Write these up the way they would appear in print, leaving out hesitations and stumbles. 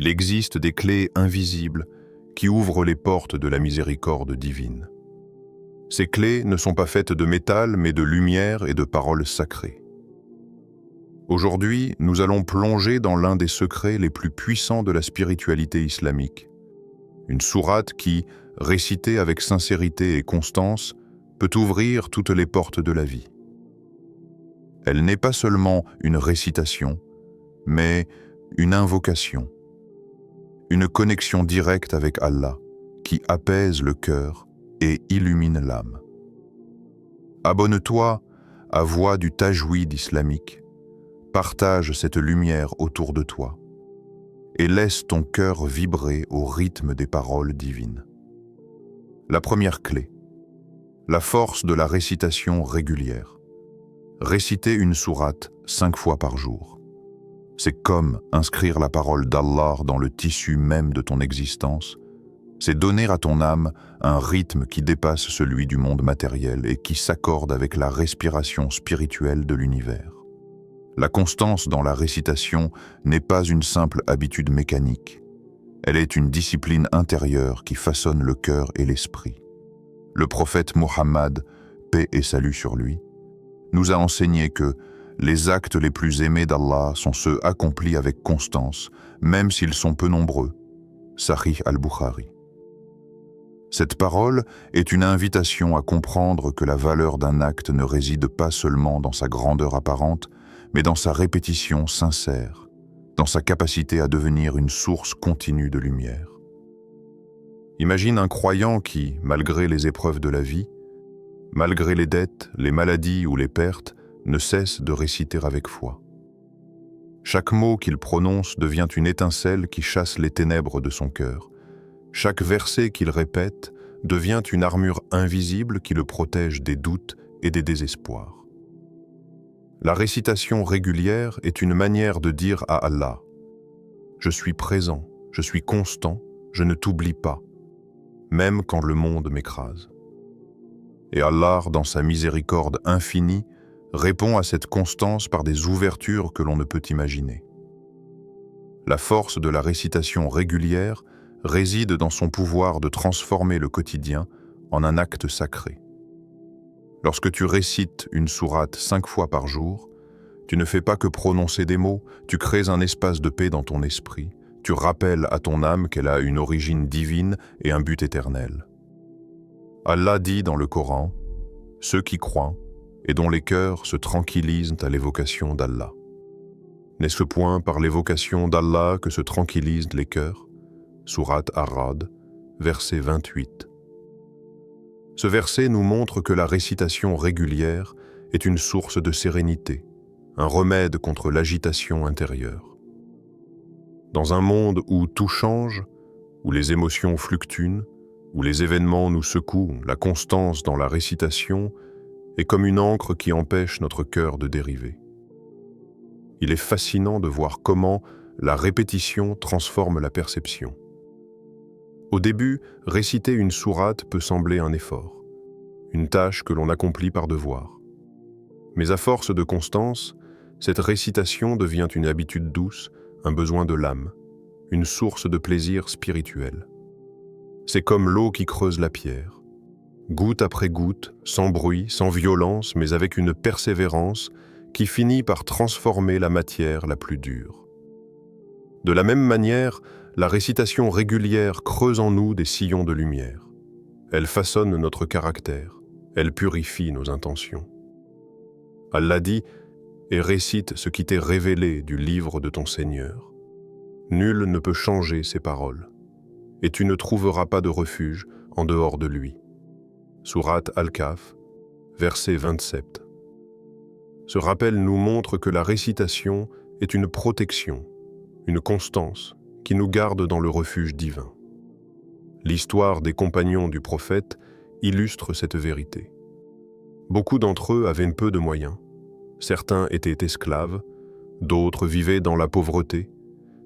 Il existe des clés invisibles qui ouvrent les portes de la miséricorde divine. Ces clés ne sont pas faites de métal, mais de lumière et de paroles sacrées. Aujourd'hui, nous allons plonger dans l'un des secrets les plus puissants de la spiritualité islamique. Une sourate qui, récitée avec sincérité et constance, peut ouvrir toutes les portes de la vie. Elle n'est pas seulement une récitation, mais une invocation, une connexion directe avec Allah qui apaise le cœur et illumine l'âme. Abonne-toi à Voix du Tajwid islamique, partage cette lumière autour de toi et laisse ton cœur vibrer au rythme des paroles divines. La première clé, la force de la récitation régulière. Réciter une sourate 5 fois par jour. C'est comme inscrire la parole d'Allah dans le tissu même de ton existence. C'est donner à ton âme un rythme qui dépasse celui du monde matériel et qui s'accorde avec la respiration spirituelle de l'univers. La constance dans la récitation n'est pas une simple habitude mécanique. Elle est une discipline intérieure qui façonne le cœur et l'esprit. Le prophète Mohammed, paix et salut sur lui, nous a enseigné que les actes les plus aimés d'Allah sont ceux accomplis avec constance, même s'ils sont peu nombreux. Sahih al-Bukhari. Cette parole est une invitation à comprendre que la valeur d'un acte ne réside pas seulement dans sa grandeur apparente, mais dans sa répétition sincère, dans sa capacité à devenir une source continue de lumière. Imagine un croyant qui, malgré les épreuves de la vie, malgré les dettes, les maladies ou les pertes, ne cesse de réciter avec foi. Chaque mot qu'il prononce devient une étincelle qui chasse les ténèbres de son cœur. Chaque verset qu'il répète devient une armure invisible qui le protège des doutes et des désespoirs. La récitation régulière est une manière de dire à Allah « Je suis présent, je suis constant, je ne t'oublie pas, même quand le monde m'écrase. » Et Allah, dans sa miséricorde infinie, répond à cette constance par des ouvertures que l'on ne peut imaginer. La force de la récitation régulière réside dans son pouvoir de transformer le quotidien en un acte sacré. Lorsque tu récites une sourate 5 fois par jour, tu ne fais pas que prononcer des mots, tu crées un espace de paix dans ton esprit, tu rappelles à ton âme qu'elle a une origine divine et un but éternel. Allah dit dans le Coran, « Ceux qui croient et dont les cœurs se tranquillisent à l'évocation d'Allah. » N'est-ce point par l'évocation d'Allah que se tranquillisent les cœurs? Sourate Ar-Ra'd, verset 28. Ce verset nous montre que la récitation régulière est une source de sérénité, un remède contre l'agitation intérieure. Dans un monde où tout change, où les émotions fluctuent, où les événements nous secouent, la constance dans la récitation est comme une ancre qui empêche notre cœur de dériver. Il est fascinant de voir comment la répétition transforme la perception. Au début, réciter une sourate peut sembler un effort, une tâche que l'on accomplit par devoir. Mais à force de constance, cette récitation devient une habitude douce, un besoin de l'âme, une source de plaisir spirituel. C'est comme l'eau qui creuse la pierre. Goutte après goutte, sans bruit, sans violence, mais avec une persévérance qui finit par transformer la matière la plus dure. De la même manière, la récitation régulière creuse en nous des sillons de lumière. Elle façonne notre caractère, elle purifie nos intentions. Allah dit « Et récite ce qui t'est révélé du livre de ton Seigneur. Nul ne peut changer ses paroles, et tu ne trouveras pas de refuge en dehors de lui. » Sourate Al-Kahf, verset 27. Ce rappel nous montre que la récitation est une protection, une constance qui nous garde dans le refuge divin. L'histoire des compagnons du prophète illustre cette vérité. Beaucoup d'entre eux avaient peu de moyens. Certains étaient esclaves, d'autres vivaient dans la pauvreté,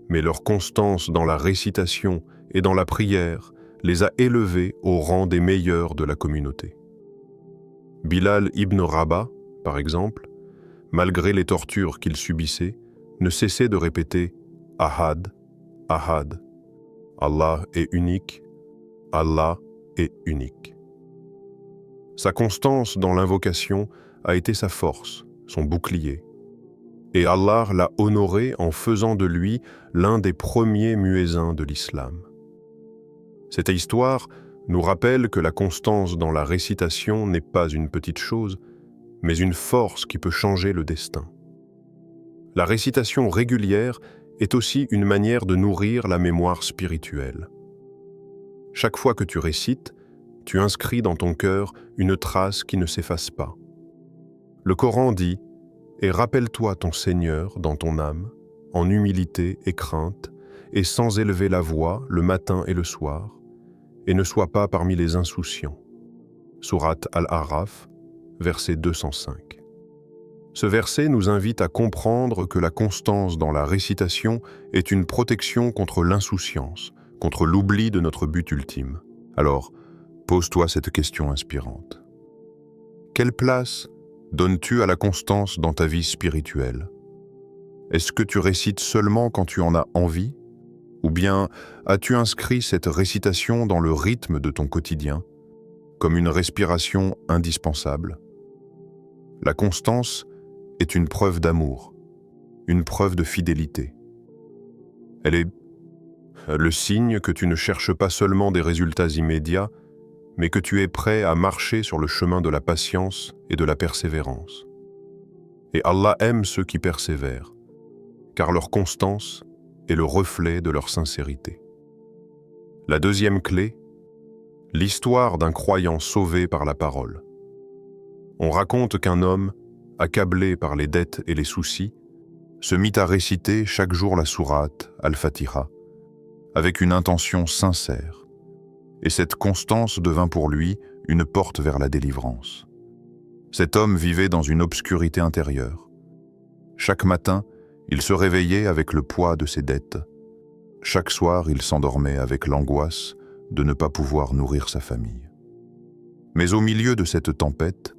mais leur constance dans la récitation et dans la prière les a élevés au rang des meilleurs de la communauté. Bilal ibn Rabah, par exemple, malgré les tortures qu'il subissait, ne cessait de répéter « Ahad, Ahad. Allah est unique. Allah est unique. Sa constance dans l'invocation a été sa force, son bouclier. Et Allah l'a honoré en faisant de lui l'un des premiers muezzins de l'islam. Cette histoire nous rappelle que la constance dans la récitation n'est pas une petite chose, mais une force qui peut changer le destin. La récitation régulière est aussi une manière de nourrir la mémoire spirituelle. Chaque fois que tu récites, tu inscris dans ton cœur une trace qui ne s'efface pas. Le Coran dit « Et rappelle-toi ton Seigneur dans ton âme, en humilité et crainte, et sans élever la voix le matin et le soir, et ne sois pas parmi les insouciants. » Sourate Al-A'raf, verset 205. Ce verset nous invite à comprendre que la constance dans la récitation est une protection contre l'insouciance, contre l'oubli de notre but ultime. Alors, pose-toi cette question inspirante. Quelle place donnes-tu à la constance dans ta vie spirituelle? Est-ce que tu récites seulement quand tu en as envie? Ou bien as-tu inscrit cette récitation dans le rythme de ton quotidien, comme une respiration indispensable? La constance est une preuve d'amour, une preuve de fidélité. Elle est le signe que tu ne cherches pas seulement des résultats immédiats, mais que tu es prêt à marcher sur le chemin de la patience et de la persévérance. Et Allah aime ceux qui persévèrent, car leur constance est le reflet de leur sincérité. La deuxième clé, l'histoire d'un croyant sauvé par la parole. On raconte qu'un homme, accablé par les dettes et les soucis, se mit à réciter chaque jour la sourate Al-Fatiha, avec une intention sincère. Et cette constance devint pour lui une porte vers la délivrance. Cet homme vivait dans une obscurité intérieure. Chaque matin, il se réveillait avec le poids de ses dettes. Chaque soir, il s'endormait avec l'angoisse de ne pas pouvoir nourrir sa famille. Mais au milieu de cette tempête,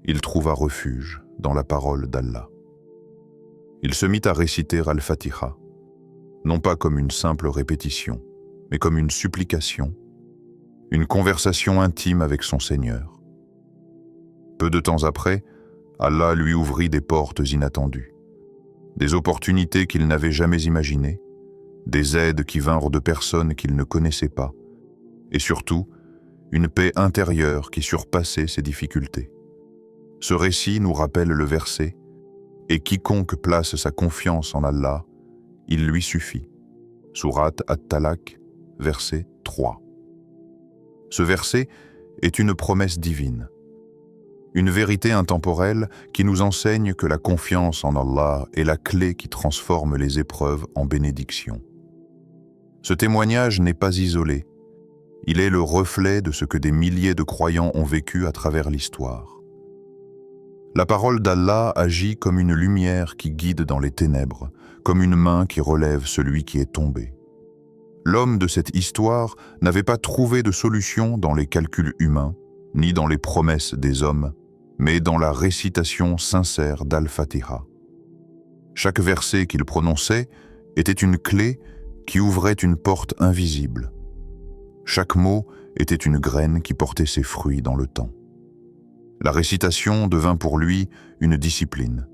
il trouva refuge dans la parole d'Allah. Il se mit à réciter Al-Fatiha, non pas comme une simple répétition, mais comme une supplication, une conversation intime avec son Seigneur. Peu de temps après, Allah lui ouvrit des portes inattendues, des opportunités qu'il n'avait jamais imaginées, des aides qui vinrent de personnes qu'il ne connaissait pas, et surtout, une paix intérieure qui surpassait ses difficultés. Ce récit nous rappelle le verset « Et quiconque place sa confiance en Allah, il lui suffit » Sourate At-Talaq, verset 3. Ce verset est une promesse divine, une vérité intemporelle qui nous enseigne que la confiance en Allah est la clé qui transforme les épreuves en bénédictions. Ce témoignage n'est pas isolé, il est le reflet de ce que des milliers de croyants ont vécu à travers l'histoire. La parole d'Allah agit comme une lumière qui guide dans les ténèbres, comme une main qui relève celui qui est tombé. L'homme de cette histoire n'avait pas trouvé de solution dans les calculs humains, ni dans les promesses des hommes, mais dans la récitation sincère d'Al-Fatiha. Chaque verset qu'il prononçait était une clé qui ouvrait une porte invisible. Chaque mot était une graine qui portait ses fruits dans le temps. La récitation devint pour lui une discipline,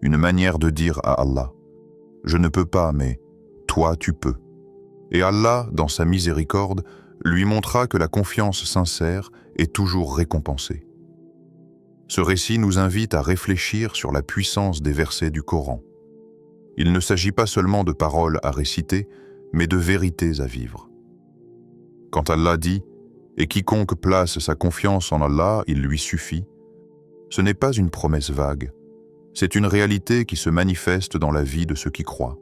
une manière de dire à Allah « Je ne peux pas, mais toi tu peux ». Et Allah, dans sa miséricorde, lui montra que la confiance sincère est toujours récompensée. Ce récit nous invite à réfléchir sur la puissance des versets du Coran. Il ne s'agit pas seulement de paroles à réciter, mais de vérités à vivre. Quand Allah dit « Et quiconque place sa confiance en Allah, il lui suffit », ce n'est pas une promesse vague, c'est une réalité qui se manifeste dans la vie de ceux qui croient.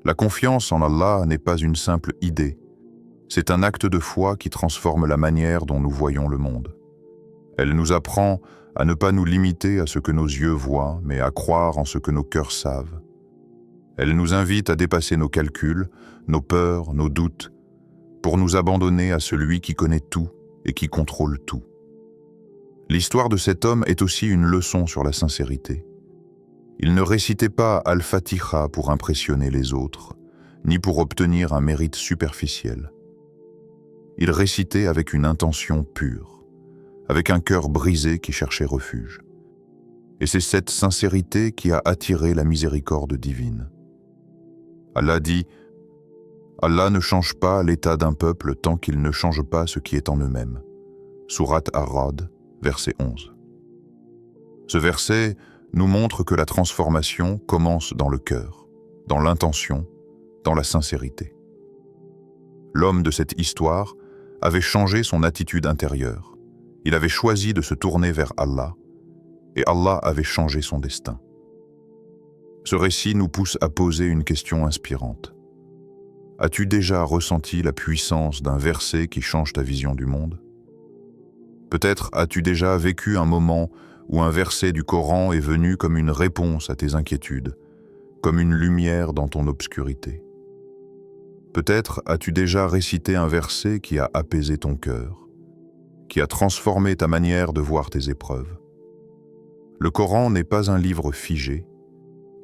La confiance en Allah n'est pas une simple idée, c'est un acte de foi qui transforme la manière dont nous voyons le monde. Elle nous apprend à ne pas nous limiter à ce que nos yeux voient, mais à croire en ce que nos cœurs savent. Elle nous invite à dépasser nos calculs, nos peurs, nos doutes, pour nous abandonner à celui qui connaît tout et qui contrôle tout. L'histoire de cet homme est aussi une leçon sur la sincérité. Il ne récitait pas Al-Fatiha pour impressionner les autres, ni pour obtenir un mérite superficiel. Il récitait avec une intention pure, avec un cœur brisé qui cherchait refuge. Et c'est cette sincérité qui a attiré la miséricorde divine. Allah dit « Allah ne change pas l'état d'un peuple tant qu'il ne change pas ce qui est en eux-mêmes. » Sourate Ar-Ra'd, verset 11. Ce verset nous montre que la transformation commence dans le cœur, dans l'intention, dans la sincérité. L'homme de cette histoire avait changé son attitude intérieure. Il avait choisi de se tourner vers Allah, et Allah avait changé son destin. Ce récit nous pousse à poser une question inspirante. As-tu déjà ressenti la puissance d'un verset qui change ta vision du monde? Peut-être as-tu déjà vécu un moment où un verset du Coran est venu comme une réponse à tes inquiétudes, comme une lumière dans ton obscurité. Peut-être as-tu déjà récité un verset qui a apaisé ton cœur, qui a transformé ta manière de voir tes épreuves. Le Coran n'est pas un livre figé,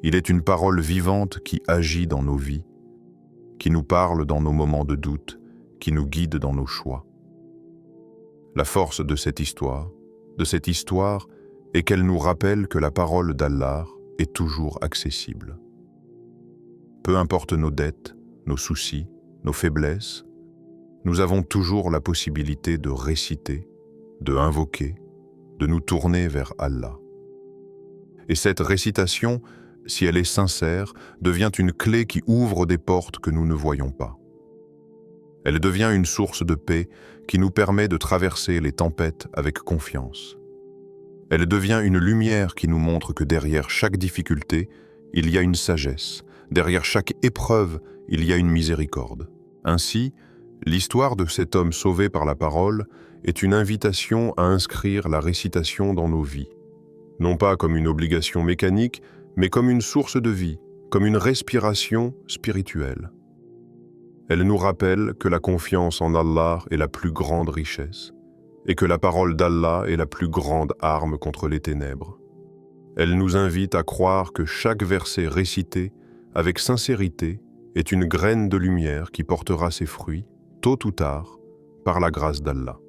il est une parole vivante qui agit dans nos vies, qui nous parle dans nos moments de doute, qui nous guide dans nos choix. La force de cette histoire est qu'elle nous rappelle que la parole d'Allah est toujours accessible. Peu importe nos dettes, nos soucis, nos faiblesses, nous avons toujours la possibilité de réciter, de invoquer, de nous tourner vers Allah. Et cette récitation, si elle est sincère, devient une clé qui ouvre des portes que nous ne voyons pas. Elle devient une source de paix qui nous permet de traverser les tempêtes avec confiance. Elle devient une lumière qui nous montre que derrière chaque difficulté, il y a une sagesse. Derrière chaque épreuve, il y a une miséricorde. Ainsi, l'histoire de cet homme sauvé par la parole est une invitation à inscrire la récitation dans nos vies. Non pas comme une obligation mécanique, mais comme une source de vie, comme une respiration spirituelle. Elle nous rappelle que la confiance en Allah est la plus grande richesse et que la parole d'Allah est la plus grande arme contre les ténèbres. Elle nous invite à croire que chaque verset récité avec sincérité est une graine de lumière qui portera ses fruits, tôt ou tard, par la grâce d'Allah.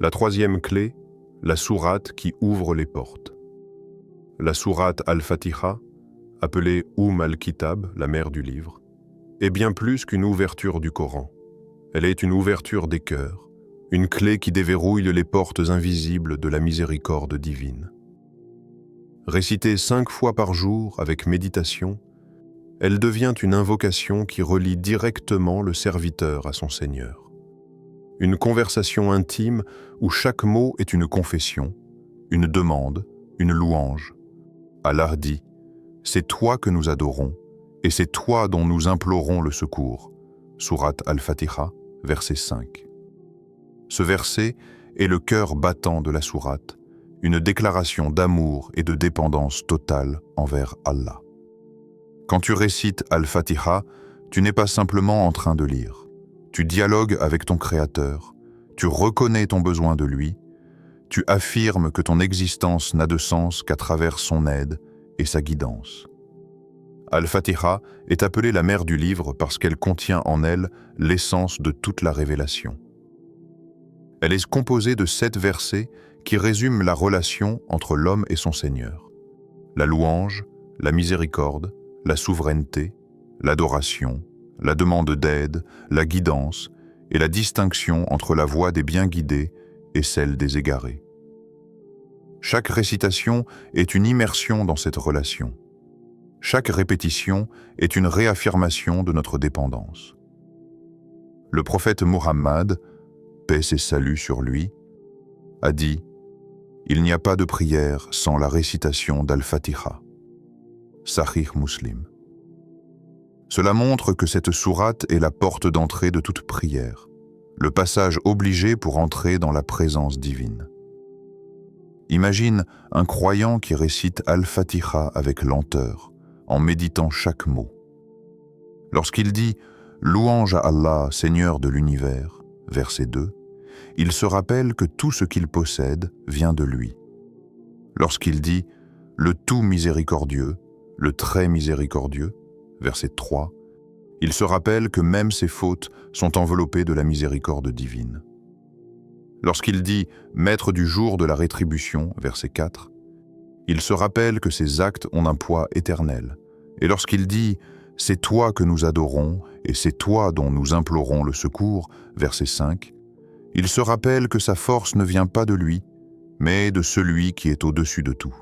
La troisième clé, la sourate qui ouvre les portes. La sourate Al-Fatiha, appelée al-Kitab, la mère du livre, est bien plus qu'une ouverture du Coran. Elle est une ouverture des cœurs, une clé qui déverrouille les portes invisibles de la miséricorde divine. Récitée 5 fois par jour avec méditation, elle devient une invocation qui relie directement le serviteur à son Seigneur. Une conversation intime où chaque mot est une confession, une demande, une louange. Allah dit « C'est toi que nous adorons, et c'est toi dont nous implorons le secours. » Sourate Al-Fatiha, verset 5. Ce verset est le cœur battant de la sourate, une déclaration d'amour et de dépendance totale envers Allah. Quand tu récites Al-Fatiha, tu n'es pas simplement en train de lire. Tu dialogues avec ton Créateur, tu reconnais ton besoin de lui, tu affirmes que ton existence n'a de sens qu'à travers son aide et sa guidance. Al-Fatiha est appelée la mère du livre parce qu'elle contient en elle l'essence de toute la révélation. Elle est composée de 7 versets qui résument la relation entre l'homme et son Seigneur. La louange, la miséricorde, la souveraineté, l'adoration, la demande d'aide, la guidance et la distinction entre la voie des bien guidés et celle des égarés. Chaque récitation est une immersion dans cette relation. Chaque répétition est une réaffirmation de notre dépendance. Le prophète Muhammad, paix et salut sur lui, a dit « Il n'y a pas de prière sans la récitation d'Al-Fatiha. » Sahih Muslim. Cela montre que cette sourate est la porte d'entrée de toute prière, le passage obligé pour entrer dans la présence divine. Imagine un croyant qui récite Al-Fatiha avec lenteur, en méditant chaque mot. Lorsqu'il dit « Louange à Allah, Seigneur de l'univers », verset 2, il se rappelle que tout ce qu'il possède vient de lui. Lorsqu'il dit « Le tout miséricordieux », le très miséricordieux, verset 3, Il se rappelle que même ses fautes sont enveloppées de la miséricorde divine. Lorsqu'il dit « Maître du jour de la rétribution » verset 4, il se rappelle que ses actes ont un poids éternel. Et lorsqu'il dit « C'est toi que nous adorons et c'est toi dont nous implorons le secours » verset 5, il se rappelle que sa force ne vient pas de lui, mais de celui qui est au-dessus de tout.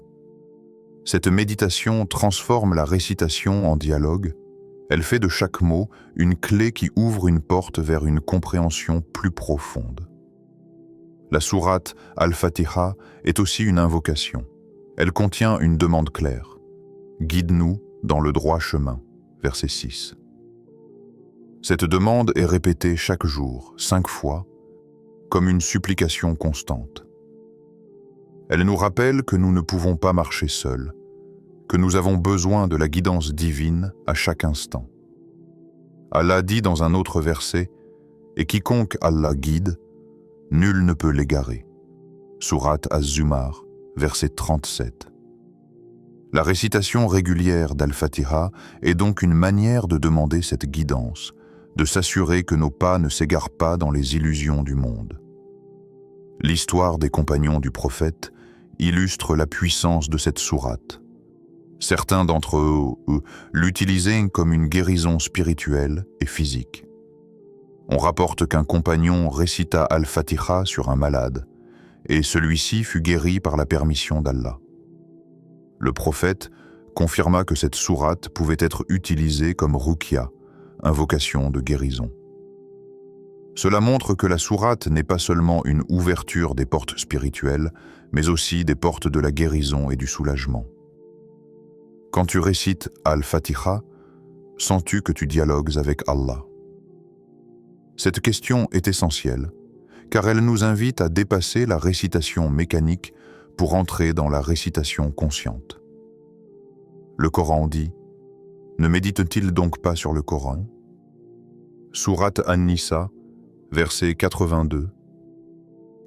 Cette méditation transforme la récitation en dialogue. Elle fait de chaque mot une clé qui ouvre une porte vers une compréhension plus profonde. La sourate Al-Fatiha est aussi une invocation. Elle contient une demande claire. « Guide-nous dans le droit chemin » verset 6. Cette demande est répétée chaque jour, 5 fois, comme une supplication constante. Elle nous rappelle que nous ne pouvons pas marcher seuls, que nous avons besoin de la guidance divine à chaque instant. Allah dit dans un autre verset « Et quiconque Allah guide, nul ne peut l'égarer » Sourate Az-Zumar, verset 37. La récitation régulière d'Al-Fatiha est donc une manière de demander cette guidance, de s'assurer que nos pas ne s'égarent pas dans les illusions du monde. L'histoire des compagnons du prophète illustre la puissance de cette sourate. Certains d'entre eux l'utilisaient comme une guérison spirituelle et physique. On rapporte qu'un compagnon récita Al-Fatiha sur un malade, et celui-ci fut guéri par la permission d'Allah. Le prophète confirma que cette sourate pouvait être utilisée comme ruqya, invocation de guérison. Cela montre que la sourate n'est pas seulement une ouverture des portes spirituelles, mais aussi des portes de la guérison et du soulagement. Quand tu récites Al-Fatiha, sens-tu que tu dialogues avec Allah? Cette question est essentielle, car elle nous invite à dépasser la récitation mécanique pour entrer dans la récitation consciente. Le Coran dit « Ne médite-t-il donc pas sur le Coran » Sourate An-Nisa, verset 82.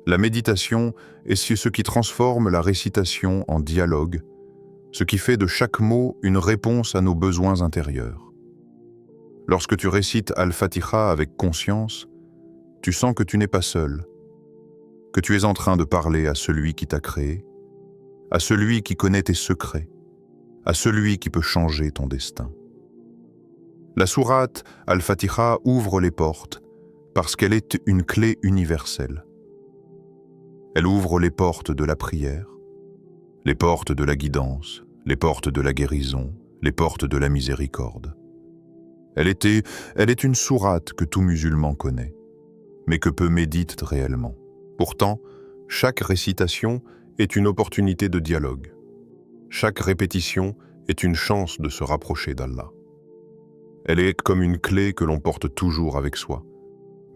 La méditation est ce qui transforme la récitation en dialogue, ce qui fait de chaque mot une réponse à nos besoins intérieurs. Lorsque tu récites Al-Fatiha avec conscience, tu sens que tu n'es pas seul, que tu es en train de parler à celui qui t'a créé, à celui qui connaît tes secrets, à celui qui peut changer ton destin. La sourate Al-Fatiha ouvre les portes parce qu'elle est une clé universelle. Elle ouvre les portes de la prière, les portes de la guidance, les portes de la guérison, les portes de la miséricorde. Elle est une sourate que tout musulman connaît, mais que peu méditent réellement. Pourtant, chaque récitation est une opportunité de dialogue. Chaque répétition est une chance de se rapprocher d'Allah. Elle est comme une clé que l'on porte toujours avec soi,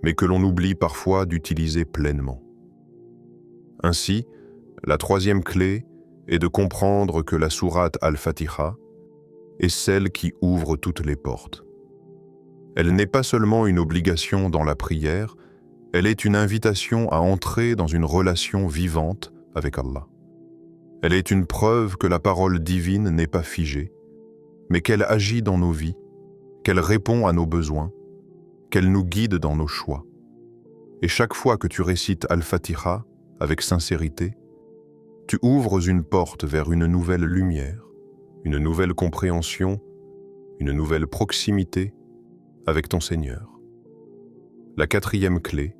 mais que l'on oublie parfois d'utiliser pleinement. Ainsi, la troisième clé est de comprendre que la sourate Al-Fatiha est celle qui ouvre toutes les portes. Elle n'est pas seulement une obligation dans la prière, elle est une invitation à entrer dans une relation vivante avec Allah. Elle est une preuve que la parole divine n'est pas figée, mais qu'elle agit dans nos vies, qu'elle répond à nos besoins, qu'elle nous guide dans nos choix. Et chaque fois que tu récites Al-Fatiha avec sincérité, tu ouvres une porte vers une nouvelle lumière, une nouvelle compréhension, une nouvelle proximité avec ton Seigneur. La quatrième clé,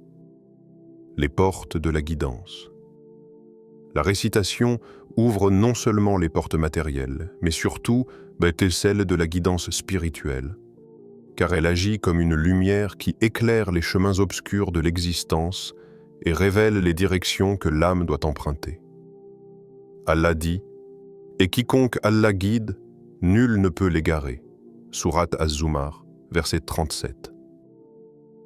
les portes de la guidance. La récitation ouvre non seulement les portes matérielles, mais surtout celles de la guidance spirituelle, car elle agit comme une lumière qui éclaire les chemins obscurs de l'existence et révèle les directions que l'âme doit emprunter. Allah dit « Et quiconque Allah guide, nul ne peut l'égarer » Sourate Az-Zumar, verset 37.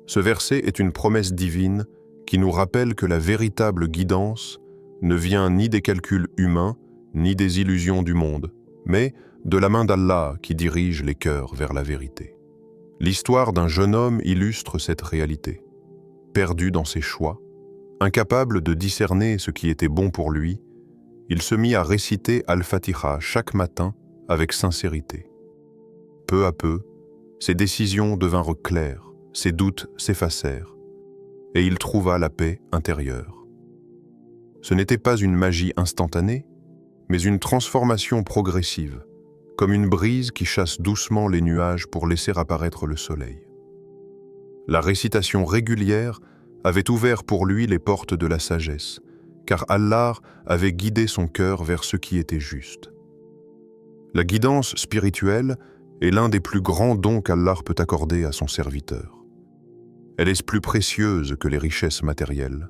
Ce verset est une promesse divine qui nous rappelle que la véritable guidance ne vient ni des calculs humains, ni des illusions du monde, mais de la main d'Allah qui dirige les cœurs vers la vérité. L'histoire d'un jeune homme illustre cette réalité. Perdu dans ses choix, incapable de discerner ce qui était bon pour lui, il se mit à réciter Al-Fatiha chaque matin avec sincérité. Peu à peu, Ses décisions devinrent claires, ses doutes s'effacèrent, et il trouva la paix intérieure. Ce n'était pas une magie instantanée, mais une transformation progressive, comme une brise qui chasse doucement les nuages pour laisser apparaître le soleil. La récitation régulière avait ouvert pour lui les portes de la sagesse, car Allah avait guidé son cœur vers ce qui était juste. La guidance spirituelle est l'un des plus grands dons qu'Allah peut accorder à son serviteur. Elle est plus précieuse que les richesses matérielles,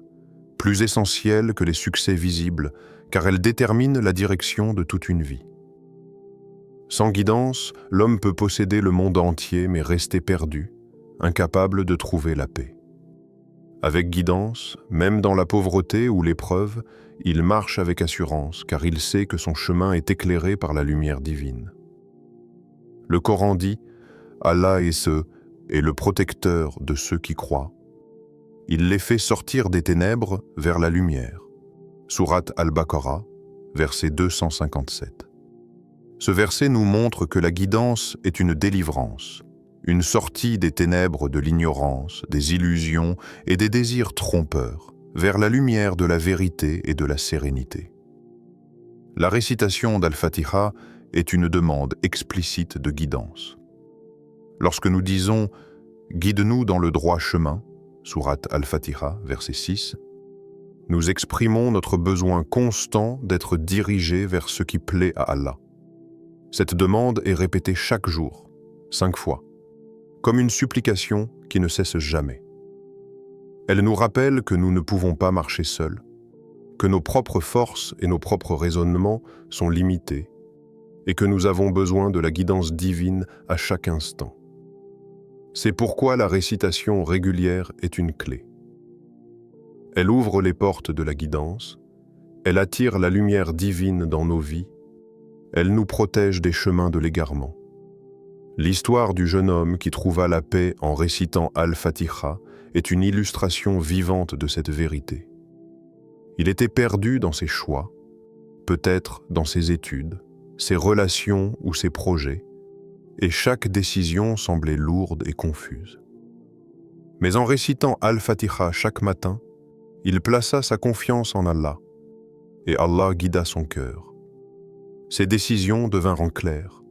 plus essentielle que les succès visibles, car elle détermine la direction de toute une vie. Sans guidance, l'homme peut posséder le monde entier mais rester perdu, incapable de trouver la paix. Avec guidance, même dans la pauvreté ou l'épreuve, il marche avec assurance, car il sait que son chemin est éclairé par la lumière divine. Le Coran dit « Allah est le protecteur de ceux qui croient. Il les fait sortir des ténèbres vers la lumière. » Sourate Al-Baqarah, verset 257. Ce verset nous montre que la guidance est une délivrance, une sortie des ténèbres de l'ignorance, des illusions et des désirs trompeurs, vers la lumière de la vérité et de la sérénité. La récitation d'Al-Fatiha est une demande explicite de guidance. Lorsque nous disons « Guide-nous dans le droit chemin », sourate Al-Fatiha, verset 6, nous exprimons notre besoin constant d'être dirigés vers ce qui plaît à Allah. Cette demande est répétée chaque jour, 5 fois, comme une supplication qui ne cesse jamais. Elle nous rappelle que nous ne pouvons pas marcher seuls, que nos propres forces et nos propres raisonnements sont limités et que nous avons besoin de la guidance divine à chaque instant. C'est pourquoi la récitation régulière est une clé. Elle ouvre les portes de la guidance, elle attire la lumière divine dans nos vies, elle nous protège des chemins de l'égarement. L'histoire du jeune homme qui trouva la paix en récitant Al-Fatiha est une illustration vivante de cette vérité. Il était perdu dans ses choix, peut-être dans ses études, ses relations ou ses projets, et chaque décision semblait lourde et confuse. Mais en récitant Al-Fatiha chaque matin, il plaça sa confiance en Allah, et Allah guida son cœur. Ses décisions devinrent claires,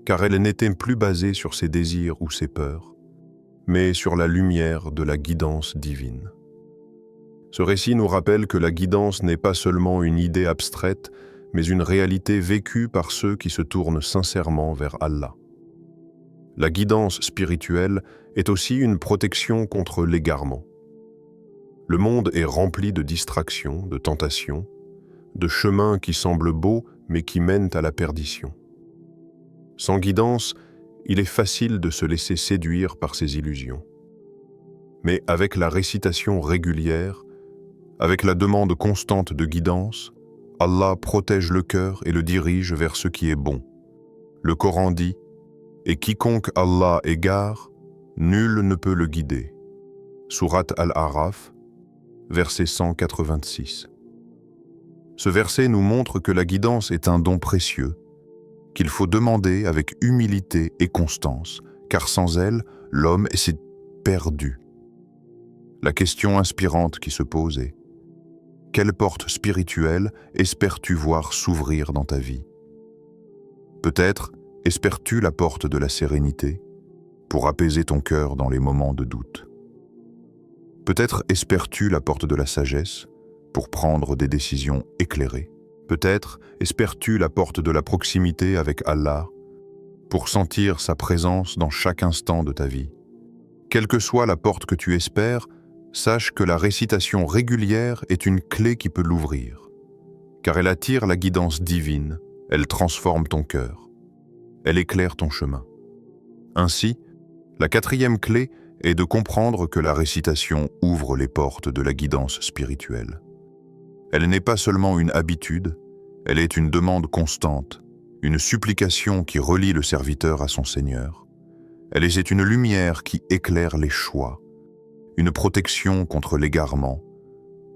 car elles n'étaient plus basées sur ses désirs ou ses peurs, mais sur la lumière de la guidance divine. Ce récit nous rappelle que la guidance n'est pas seulement une idée abstraite, mais une réalité vécue par ceux qui se tournent sincèrement vers Allah. La guidance spirituelle est aussi une protection contre l'égarement. Le monde est rempli de distractions, de tentations, de chemins qui semblent beaux mais qui mènent à la perdition. Sans guidance, il est facile de se laisser séduire par ces illusions. Mais avec la récitation régulière, avec la demande constante de guidance, Allah protège le cœur et le dirige vers ce qui est bon. Le Coran dit « Et quiconque Allah égare, nul ne peut le guider. » Sourate Al-A'raf, verset 186. Ce verset nous montre que la guidance est un don précieux, qu'il faut demander avec humilité et constance, car sans elle, l'homme s'est perdu. La question inspirante qui se pose est « Quelle porte spirituelle espères-tu voir s'ouvrir dans ta vie ?» Peut-être espères-tu la porte de la sérénité pour apaiser ton cœur dans les moments de doute. Peut-être espères-tu la porte de la sagesse pour prendre des décisions éclairées. Peut-être espères-tu la porte de la proximité avec Allah pour sentir sa présence dans chaque instant de ta vie. Quelle que soit la porte que tu espères, sache que la récitation régulière est une clé qui peut l'ouvrir, car elle attire la guidance divine, elle transforme ton cœur, elle éclaire ton chemin. Ainsi, la 4e clé est de comprendre que la récitation ouvre les portes de la guidance spirituelle. Elle n'est pas seulement une habitude, elle est une demande constante, une supplication qui relie le serviteur à son Seigneur. Elle est une lumière qui éclaire les choix, une protection contre l'égarement,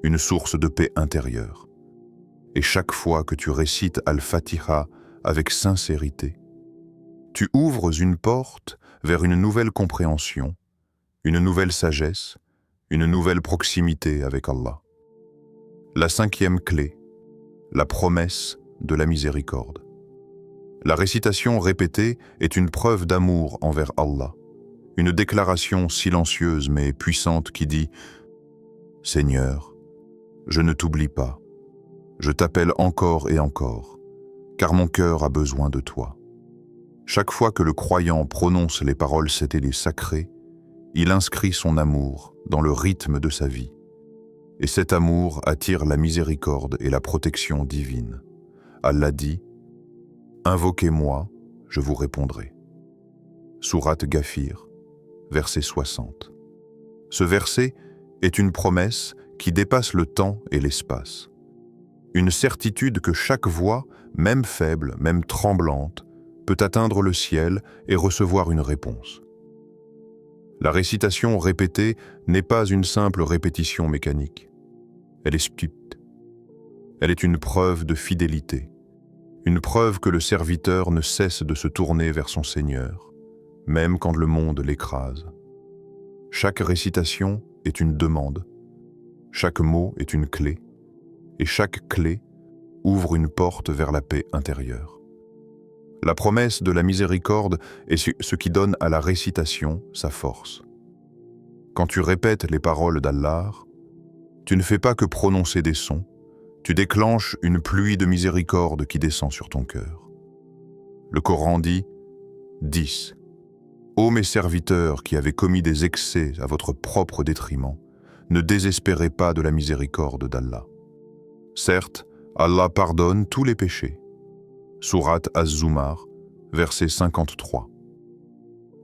une source de paix intérieure. Et chaque fois que tu récites Al-Fatiha avec sincérité, tu ouvres une porte vers une nouvelle compréhension, une nouvelle sagesse, une nouvelle proximité avec Allah. La cinquième clé, la promesse de la miséricorde. La récitation répétée est une preuve d'amour envers Allah, une déclaration silencieuse mais puissante qui dit « Seigneur, je ne t'oublie pas, je t'appelle encore et encore, car mon cœur a besoin de toi. » Chaque fois que le croyant prononce les paroles et sacrées, il inscrit son amour dans le rythme de sa vie. Et cet amour attire la miséricorde et la protection divine. Allah dit « Invoquez-moi, je vous répondrai. » Sourate Ghafir, verset 60. Ce verset est une promesse qui dépasse le temps et l'espace. Une certitude que chaque voix, même faible, même tremblante, peut atteindre le ciel et recevoir une réponse. La récitation répétée n'est pas une simple répétition mécanique. Elle est scripte. Elle est une preuve de fidélité, une preuve que le serviteur ne cesse de se tourner vers son Seigneur, même quand le monde l'écrase. Chaque récitation est une demande, chaque mot est une clé, et chaque clé ouvre une porte vers la paix intérieure. La promesse de la miséricorde est ce qui donne à la récitation sa force. Quand tu répètes les paroles d'Allah, tu ne fais pas que prononcer des sons, tu déclenches une pluie de miséricorde qui descend sur ton cœur. Le Coran dit « 10. Ô mes serviteurs qui avez commis des excès à votre propre détriment, ne désespérez pas de la miséricorde d'Allah. Certes, Allah pardonne tous les péchés. » Sourate Az-Zumar, verset 53.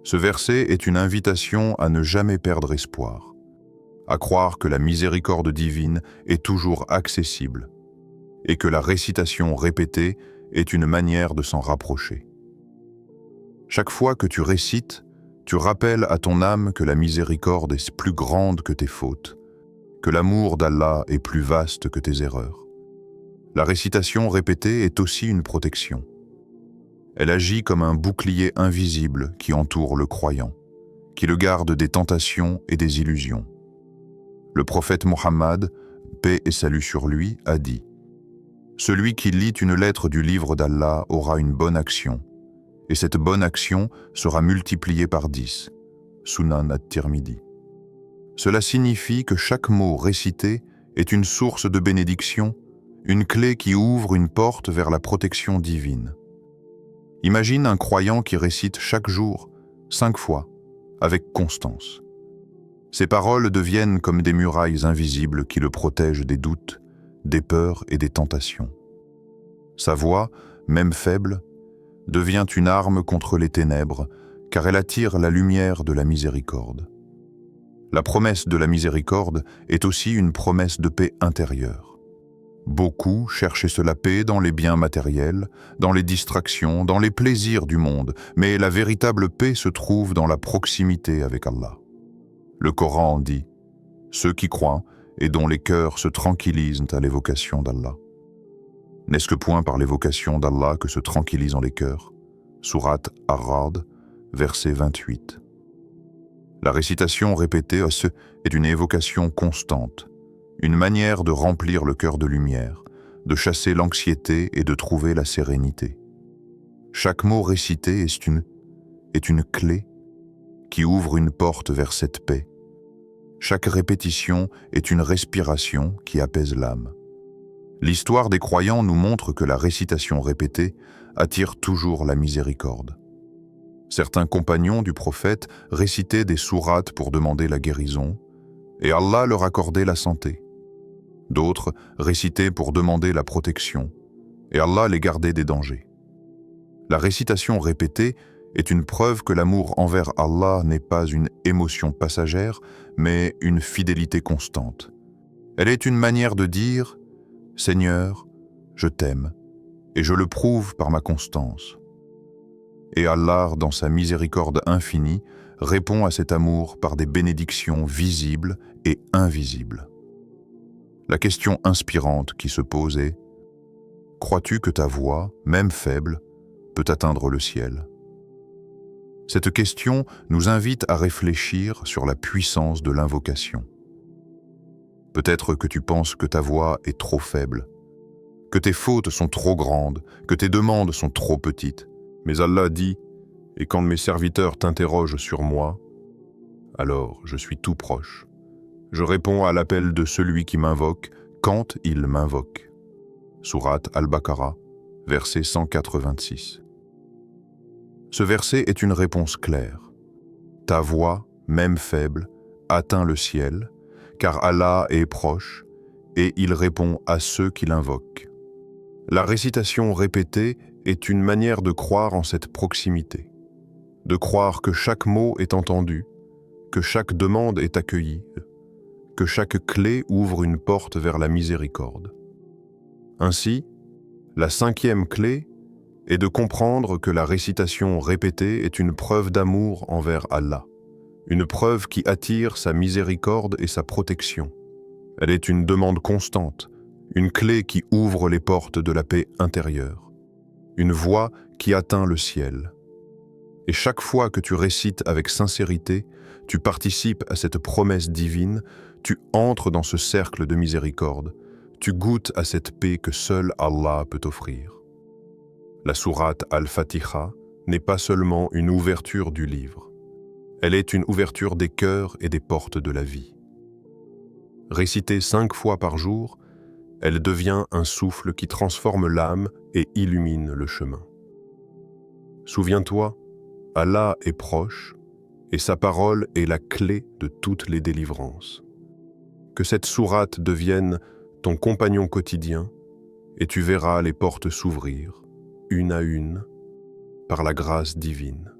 Ce verset est une invitation à ne jamais perdre espoir, à croire que la miséricorde divine est toujours accessible et que la récitation répétée est une manière de s'en rapprocher. Chaque fois que tu récites, tu rappelles à ton âme que la miséricorde est plus grande que tes fautes, que l'amour d'Allah est plus vaste que tes erreurs. La récitation répétée est aussi une protection. Elle agit comme un bouclier invisible qui entoure le croyant, qui le garde des tentations et des illusions. Le prophète Mohammed, paix et salut sur lui, a dit « Celui qui lit une lettre du livre d'Allah aura une bonne action, et cette bonne action sera multipliée par 10. » Sunan at-Tirmidhi. Cela signifie que chaque mot récité est une source de bénédiction, une clé qui ouvre une porte vers la protection divine. Imagine un croyant qui récite chaque jour, 5 fois, avec constance. Ces paroles deviennent comme des murailles invisibles qui le protègent des doutes, des peurs et des tentations. Sa voix, même faible, devient une arme contre les ténèbres, car elle attire la lumière de la miséricorde. La promesse de la miséricorde est aussi une promesse de paix intérieure. Beaucoup cherchaient la paix dans les biens matériels, dans les distractions, dans les plaisirs du monde, mais la véritable paix se trouve dans la proximité avec Allah. Le Coran dit « Ceux qui croient et dont les cœurs se tranquillisent à l'évocation d'Allah. » N'est-ce que point par l'évocation d'Allah que se tranquillisent les cœurs? Sourate Ar-Ra'd, verset 28. La récitation répétée est une évocation constante, une manière de remplir le cœur de lumière, de chasser l'anxiété et de trouver la sérénité. Chaque mot récité est une clé qui ouvre une porte vers cette paix. Chaque répétition est une respiration qui apaise l'âme. L'histoire des croyants nous montre que la récitation répétée attire toujours la miséricorde. Certains compagnons du prophète récitaient des sourates pour demander la guérison, et Allah leur accordait la santé. D'autres récitaient pour demander la protection, et Allah les gardait des dangers. La récitation répétée est une preuve que l'amour envers Allah n'est pas une émotion passagère, mais une fidélité constante. Elle est une manière de dire « Seigneur, je t'aime, et je le prouve par ma constance. » Et Allah, dans sa miséricorde infinie, répond à cet amour par des bénédictions visibles et invisibles. La question inspirante qui se pose est « Crois-tu que ta voix, même faible, peut atteindre le ciel ?» Cette question nous invite à réfléchir sur la puissance de l'invocation. Peut-être que tu penses que ta voix est trop faible, que tes fautes sont trop grandes, que tes demandes sont trop petites. Mais Allah dit, « Et quand mes serviteurs t'interrogent sur moi, alors je suis tout proche. Je réponds à l'appel de celui qui m'invoque quand il m'invoque. » Sourate Al-Baqarah, verset 186. Ce verset est une réponse claire. Ta voix, même faible, atteint le ciel, car Allah est proche et il répond à ceux qui l'invoquent. La récitation répétée est une manière de croire en cette proximité, de croire que chaque mot est entendu, que chaque demande est accueillie, que chaque clé ouvre une porte vers la miséricorde. Ainsi, la 5e clé est de comprendre que la récitation répétée est une preuve d'amour envers Allah, une preuve qui attire sa miséricorde et sa protection. Elle est une demande constante, une clé qui ouvre les portes de la paix intérieure, une voie qui atteint le ciel. Et chaque fois que tu récites avec sincérité, tu participes à cette promesse divine, tu entres dans ce cercle de miséricorde, tu goûtes à cette paix que seul Allah peut offrir. La sourate Al-Fatiha n'est pas seulement une ouverture du livre, elle est une ouverture des cœurs et des portes de la vie. Récitée 5 fois par jour, elle devient un souffle qui transforme l'âme et illumine le chemin. Souviens-toi, Allah est proche et sa parole est la clé de toutes les délivrances. Que cette sourate devienne ton compagnon quotidien et tu verras les portes s'ouvrir, une à une, par la grâce divine.